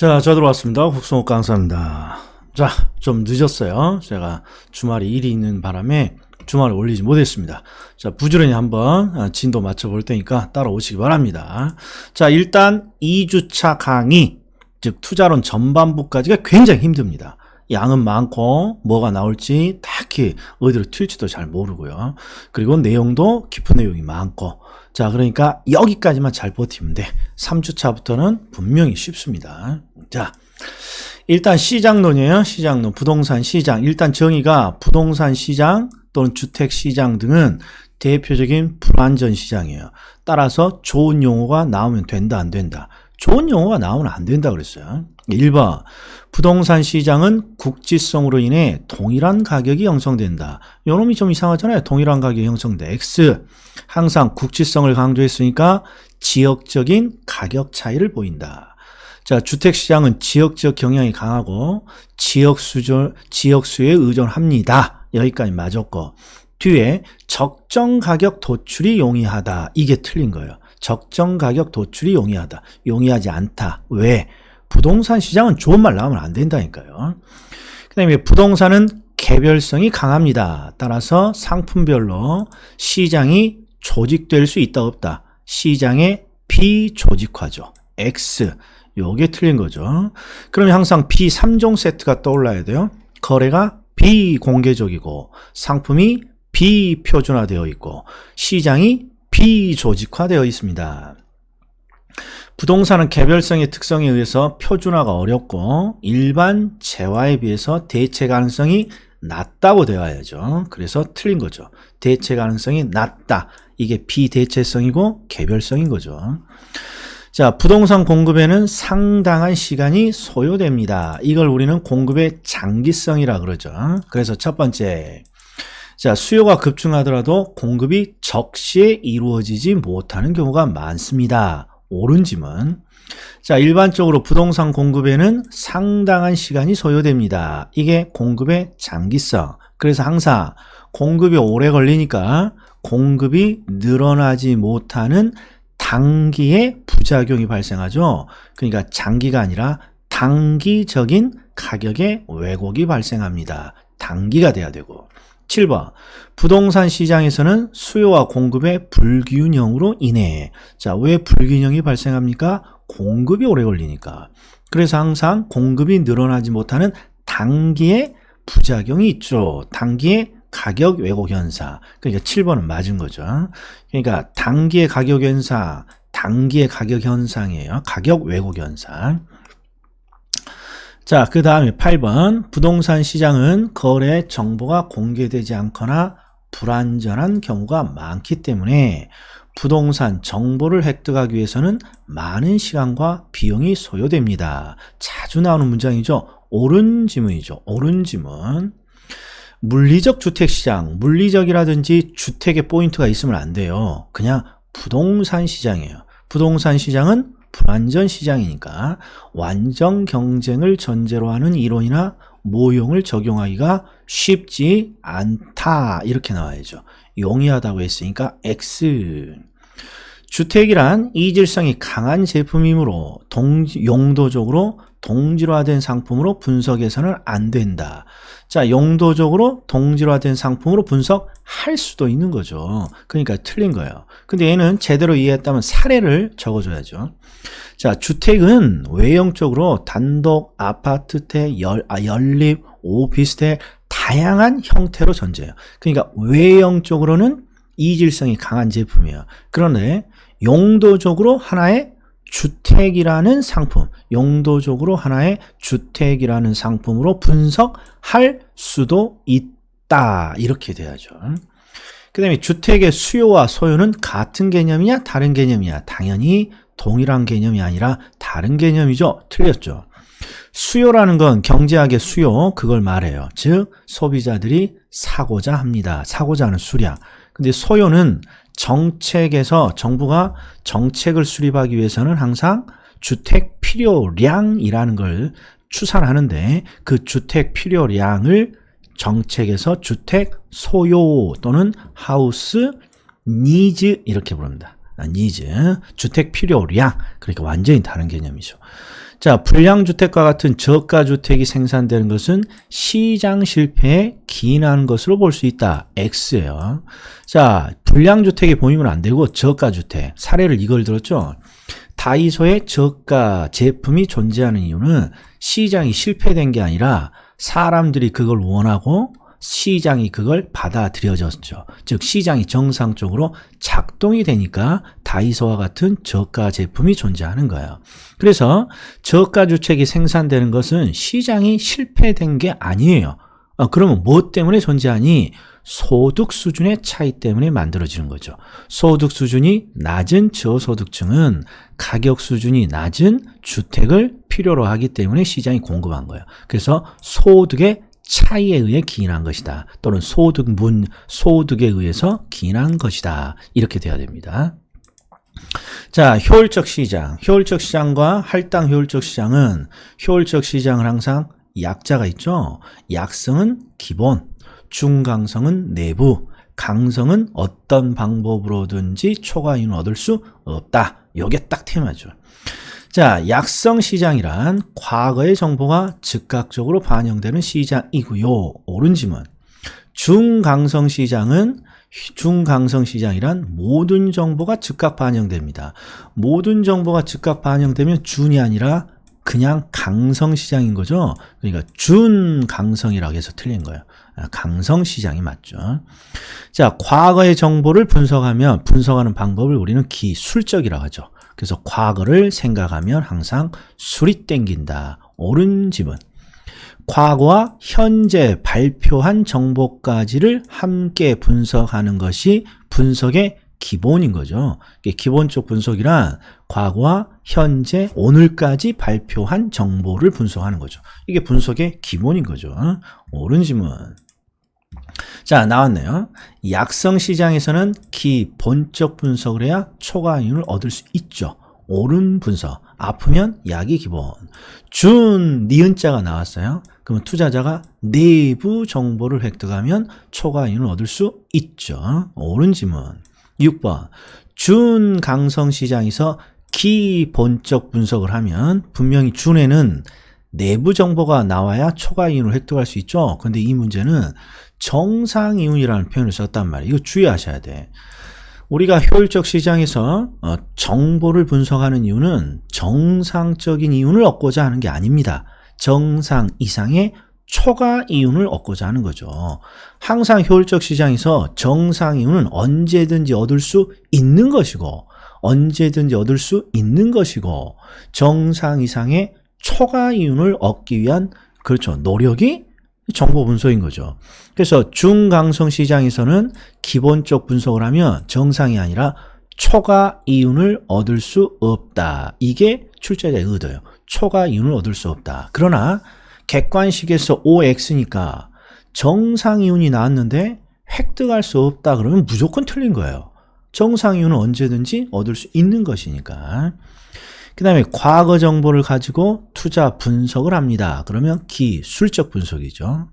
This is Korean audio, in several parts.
자, 저 들어왔습니다. 국성욱 강사입니다. 자, 좀 늦었어요. 제가 주말에 일이 있는 바람에 주말에 올리지 못했습니다. 자, 부지런히 한번 진도 맞춰볼 테니까 따라오시기 바랍니다. 자, 일단 2주차 강의, 즉 투자론 전반부까지가 굉장히 힘듭니다. 양은 많고 뭐가 나올지 딱히 어디로 튈지도 잘 모르고요. 그리고 내용도 깊은 내용이 많고, 자, 그러니까 여기까지만 잘 버티면 돼. 3주차부터는 분명히 쉽습니다. 자, 일단 시장론이에요. 시장론, 부동산 시장. 일단 정의가 부동산 시장 또는 주택 시장 등은 대표적인 불안전 시장이에요. 따라서 좋은 용어가 나오면 된다, 안 된다. 좋은 용어가 나오면 안 된다 그랬어요. 1번, 부동산 시장은 국지성으로 인해 동일한 가격이 형성된다. 요놈이 좀 이상하잖아요. 동일한 가격이 형성돼. X, 항상 국지성을 강조했으니까 지역적인 가격 차이를 보인다. 자, 주택시장은 지역적 경향이 강하고 지역수에 의존합니다. 여기까지 맞았고, 뒤에 적정 가격 도출이 용이하다. 이게 틀린 거예요. 적정 가격 도출이 용이하다. 용이하지 않다. 왜? 부동산 시장은 좋은 말 나오면 안 된다니까요. 그 다음에 부동산은 개별성이 강합니다. 따라서 상품별로 시장이 조직될 수 있다 없다. 시장의 비조직화죠. X. 요게 틀린 거죠. 그러면 항상 B3종 세트가 떠올라야 돼요. 거래가 비공개적이고 상품이 비표준화되어 있고 시장이 비조직화되어 있습니다. 부동산은 개별성의 특성에 의해서 표준화가 어렵고 일반 재화에 비해서 대체 가능성이 낮다고 되어야죠. 그래서 틀린 거죠. 대체 가능성이 낮다. 이게 비대체성이고 개별성인 거죠. 자, 부동산 공급에는 상당한 시간이 소요됩니다. 이걸 우리는 공급의 장기성이라 그러죠. 그래서 첫 번째, 자, 수요가 급증하더라도 공급이 적시에 이루어지지 못하는 경우가 많습니다. 옳은 지문. 자, 일반적으로 부동산 공급에는 상당한 시간이 소요됩니다. 이게 공급의 장기성. 그래서 항상 공급이 오래 걸리니까 공급이 늘어나지 못하는 단기의 부작용이 발생하죠. 그러니까 장기가 아니라 단기적인 가격의 왜곡이 발생합니다. 단기가 돼야 되고. 7번, 부동산 시장에서는 수요와 공급의 불균형으로 인해, 자, 왜 불균형이 발생합니까? 공급이 오래 걸리니까. 그래서 항상 공급이 늘어나지 못하는 단기의 부작용이 있죠. 단기의 가격 왜곡 현상. 그러니까 7번은 맞은 거죠. 그러니까 단기의 가격 현상, 단기의 가격 현상이에요. 가격 왜곡 현상. 자, 그 다음에 8번, 부동산 시장은 거래 정보가 공개되지 않거나 불안전한 경우가 많기 때문에 부동산 정보를 획득하기 위해서는 많은 시간과 비용이 소요됩니다. 자주 나오는 문장이죠. 옳은 지문이죠. 옳은 지문. 물리적 주택시장, 물리적이라든지 주택의 포인트가 있으면 안 돼요. 그냥 부동산 시장이에요. 부동산 시장은 불안전 시장이니까 완전 경쟁을 전제로 하는 이론이나 모형을 적용하기가 쉽지 않다. 이렇게 나와야죠. 용이하다고 했으니까 X. 주택이란 이질성이 강한 제품이므로 용도적으로 동질화된 상품으로 분석해서는 안 된다. 자, 용도적으로 동질화된 상품으로 분석할 수도 있는 거죠. 그러니까 틀린 거예요. 근데 얘는 제대로 이해했다면 사례를 적어줘야죠. 자, 주택은 외형적으로 단독, 아파트택, 연립, 오피스텔 다양한 형태로 존재해요. 그러니까 외형적으로는 이질성이 강한 제품이에요. 그런데 용도적으로 하나의 주택이라는 상품, 용도적으로 하나의 주택이라는 상품으로 분석할 수도 있다. 이렇게 돼야죠. 그 다음에 주택의 수요와 소요는 같은 개념이냐 다른 개념이냐? 당연히 동일한 개념이 아니라 다른 개념이죠. 틀렸죠. 수요라는 건 경제학의 수요, 그걸 말해요. 즉 소비자들이 사고자 합니다. 사고자 하는 수량. 근데 소요는 정책에서 정부가 정책을 수립하기 위해서는 항상 주택 필요량이라는 걸 추산하는데 그 주택 필요량을 정책에서 주택 소요 또는 하우스 니즈 이렇게 부릅니다. 니즈, 주택 필요량. 그러니까 완전히 다른 개념이죠. 자, 불량주택과 같은 저가주택이 생산되는 것은 시장 실패에 기인하는 것으로 볼 수 있다. X예요. 자, 불량주택이 보이면 안 되고 저가주택. 사례를 이걸 들었죠. 다이소에 저가 제품이 존재하는 이유는 시장이 실패된 게 아니라 사람들이 그걸 원하고 시장이 그걸 받아들여졌죠. 즉 시장이 정상적으로 작동이 되니까 다이소와 같은 저가 제품이 존재하는 거예요. 그래서 저가 주택이 생산되는 것은 시장이 실패된 게 아니에요. 그러면 뭐 때문에 존재하니? 소득 수준의 차이 때문에 만들어지는 거죠. 소득 수준이 낮은 저소득층은 가격 수준이 낮은 주택을 필요로 하기 때문에 시장이 공급한 거예요. 그래서 소득의 차이에 의해 기인한 것이다. 또는 소득에 의해서 기인한 것이다. 이렇게 돼야 됩니다. 자, 효율적 시장. 효율적 시장과 할당 효율적 시장은 효율적 시장은 항상 약자가 있죠. 약성은 기본, 중강성은 내부, 강성은 어떤 방법으로든지 초과 이윤을 얻을 수 없다. 요게 딱 테마죠. 자, 약성 시장이란 과거의 정보가 즉각적으로 반영되는 시장이고요. 옳은 지문. 중강성 시장이란 모든 정보가 즉각 반영됩니다. 모든 정보가 즉각 반영되면 준이 아니라 그냥 강성 시장인 거죠. 그러니까 준강성이라고 해서 틀린 거예요. 강성 시장이 맞죠. 자, 과거의 정보를 분석하는 방법을 우리는 기술적이라고 하죠. 그래서 과거를 생각하면 항상 술이 땡긴다. 옳은 지문. 과거와 현재 발표한 정보까지를 함께 분석하는 것이 분석의 기본인 거죠. 기본적 분석이란 과거와 현재, 오늘까지 발표한 정보를 분석하는 거죠. 이게 분석의 기본인 거죠. 옳은 지문. 자, 나왔네요. 약성 시장에서는 기본적 분석을 해야 초과 이윤을 얻을 수 있죠. 옳은 분석. 아프면 약이 기본. 니은자가 나왔어요. 그러면 투자자가 내부 정보를 획득하면 초과 이윤을 얻을 수 있죠. 옳은 지문. 6번. 준강성 시장에서 기본적 분석을 하면 분명히 준에는 내부 정보가 나와야 초과 이윤을 획득할 수 있죠. 근데 이 문제는 정상 이윤이라는 표현을 썼단 말이에요. 이거 주의하셔야 돼. 우리가 효율적 시장에서 정보를 분석하는 이유는 정상적인 이윤을 얻고자 하는 게 아닙니다. 정상 이상의 초과 이윤을 얻고자 하는 거죠. 항상 효율적 시장에서 정상 이윤은 언제든지 얻을 수 있는 것이고 정상 이상의 초과 이윤을 얻기 위한 노력이 정보 분석인 거죠. 그래서 중강성 시장에서는 기본적 분석을 하면 정상이 아니라 초과 이윤을 얻을 수 없다. 이게 출제자의 의도예요. 초과 이윤을 얻을 수 없다. 그러나 객관식에서 OX니까 정상 이윤이 나왔는데 획득할 수 없다 그러면 무조건 틀린 거예요. 정상 이윤은 언제든지 얻을 수 있는 것이니까. 그 다음에 과거 정보를 가지고 투자 분석을 합니다. 그러면 기술적 분석이죠.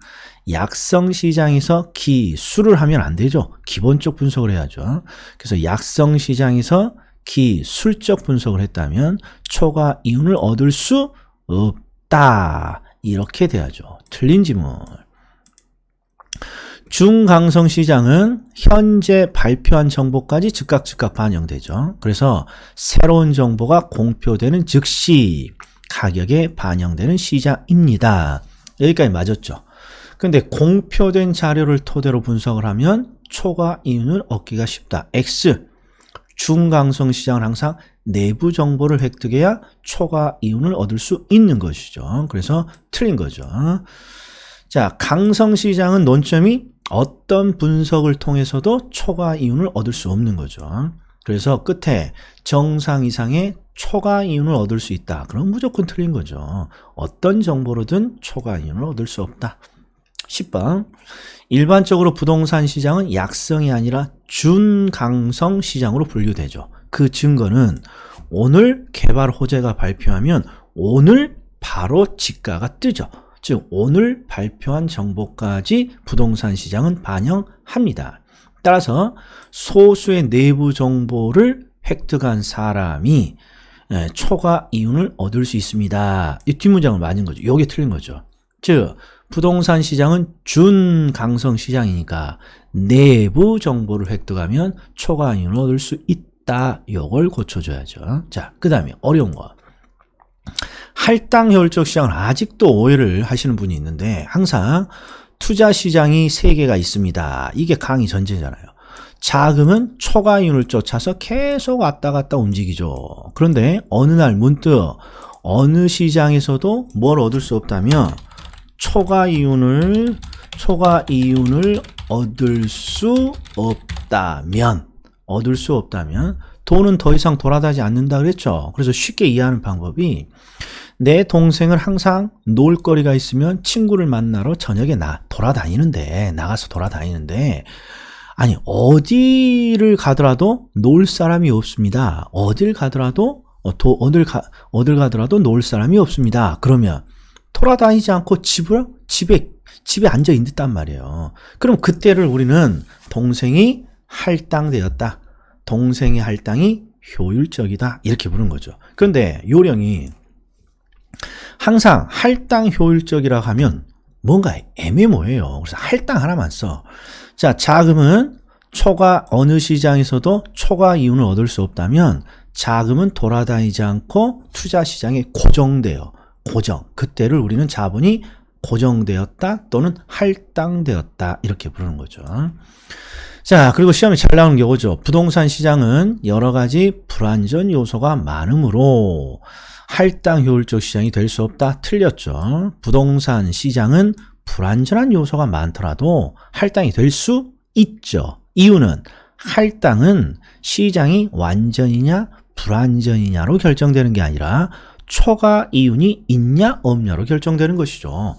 약성 시장에서 기술을 하면 안 되죠. 기본적 분석을 해야죠. 그래서 약성 시장에서 기술적 분석을 했다면 초과 이윤을 얻을 수 없다. 이렇게 돼야죠. 틀린 지문. 중강성 시장은 현재 발표한 정보까지 즉각 반영되죠. 그래서 새로운 정보가 공표되는 즉시 가격에 반영되는 시장입니다. 여기까지 맞았죠. 근데 공표된 자료를 토대로 분석을 하면 초과 이윤을 얻기가 쉽다. X. 중강성 시장은 항상 내부 정보를 획득해야 초과 이윤을 얻을 수 있는 것이죠. 그래서 틀린 거죠. 자, 강성 시장은 논점이 어떤 분석을 통해서도 초과 이윤을 얻을 수 없는 거죠. 그래서 끝에 정상 이상의 초과 이윤을 얻을 수 있다. 그럼 무조건 틀린 거죠. 어떤 정보로든 초과 이윤을 얻을 수 없다. 10번. 일반적으로 부동산 시장은 약성이 아니라 준강성 시장으로 분류되죠. 그 증거는 오늘 개발 호재가 발표하면 오늘 바로 지가가 뜨죠. 즉 오늘 발표한 정보까지 부동산 시장은 반영합니다. 따라서 소수의 내부 정보를 획득한 사람이 초과 이윤을 얻을 수 있습니다. 이 뒷문장을 맞은 거죠. 요게 틀린 거죠. 즉 부동산 시장은 준강성 시장이니까 내부 정보를 획득하면 초과 이윤을 얻을 수 있다. 요걸 고쳐줘야죠. 자, 그 다음에 어려운 거. 할당 효율적 시장을 아직도 오해를 하시는 분이 있는데 항상 투자 시장이 3개가 있습니다. 이게 강의 전제잖아요. 자금은 초과 이윤을 쫓아서 계속 왔다 갔다 움직이죠. 그런데 어느 날 문득 어느 시장에서도 뭘 얻을 수 없다면 초과 이윤을 얻을 수 없다면 돈은 더 이상 돌아다니지 않는다 그랬죠. 그래서 쉽게 이해하는 방법이 내 동생은 항상 놀 거리가 있으면 친구를 만나러 저녁에 나가서 돌아다니는데 아니 어디를 가더라도 놀 사람이 없습니다. 어딜 가더라도 놀 사람이 없습니다. 그러면 돌아다니지 않고 집에 앉아 있단 말이에요. 그럼 그때를 우리는 동생이 할당되었다. 동생의 할당이 효율적이다. 이렇게 부르는 거죠. 그런데 요령이 항상 할당 효율적이라고 하면 뭔가 애매모호해요. 그래서 할당 하나만 써. 자, 자금은 어느 시장에서도 초과 이윤을 얻을 수 없다면 자금은 돌아다니지 않고 투자 시장에 고정돼요. 그때를 우리는 자본이 고정되었다 또는 할당되었다 이렇게 부르는 거죠. 자, 그리고 시험에 잘 나오는 게 오죠. 부동산 시장은 여러 가지 불완전 요소가 많으므로 할당 효율적 시장이 될 수 없다. 틀렸죠. 부동산 시장은 불완전한 요소가 많더라도 할당이 될 수 있죠. 이유는 할당은 시장이 완전이냐 불완전이냐로 결정되는 게 아니라 초과 이윤이 있냐 없냐로 결정되는 것이죠.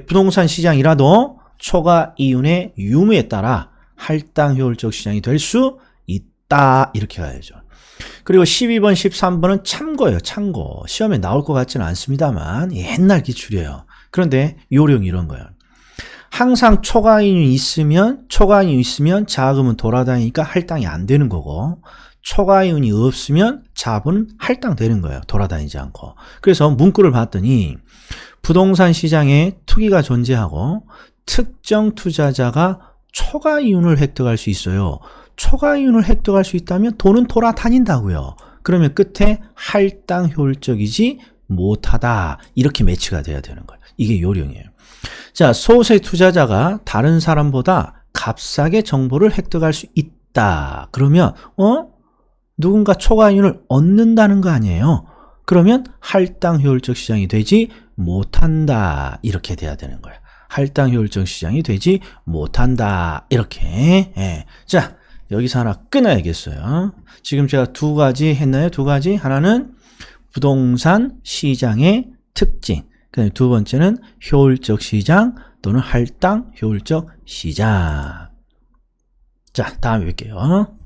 부동산 시장이라도 초과 이윤의 유무에 따라 할당 효율적 시장이 될 수 있다. 이렇게 가야죠. 그리고 12번, 13번은 참고예요. 참고. 시험에 나올 것 같지는 않습니다만 옛날 기출이에요. 그런데 요령이 이런 거예요. 항상 초과 이윤이 있으면 자금은 돌아다니니까 할당이 안 되는 거고 초과 이윤이 없으면 자본은 할당되는 거예요. 돌아다니지 않고. 그래서 문구를 봤더니 부동산 시장에 투기가 존재하고 특정 투자자가 초과 이윤을 획득할 수 있어요. 초과 이윤을 획득할 수 있다면 돈은 돌아다닌다고요. 그러면 끝에 할당 효율적이지 못하다. 이렇게 매치가 돼야 되는 거예요. 이게 요령이에요. 자, 소수의 투자자가 다른 사람보다 값싸게 정보를 획득할 수 있다. 그러면 누군가 초과 이윤을 얻는다는 거 아니에요. 그러면 할당 효율적 시장이 되지 못한다. 이렇게 돼야 되는 거예요. 할당 효율적 시장이 되지 못한다. 이렇게. 자, 여기서 하나 끊어야겠어요. 지금 제가 2가지 했나요? 2가지. 하나는 부동산 시장의 특징. 그다음에 2번째는 효율적 시장 또는 할당 효율적 시장. 자, 다음에 뵐게요.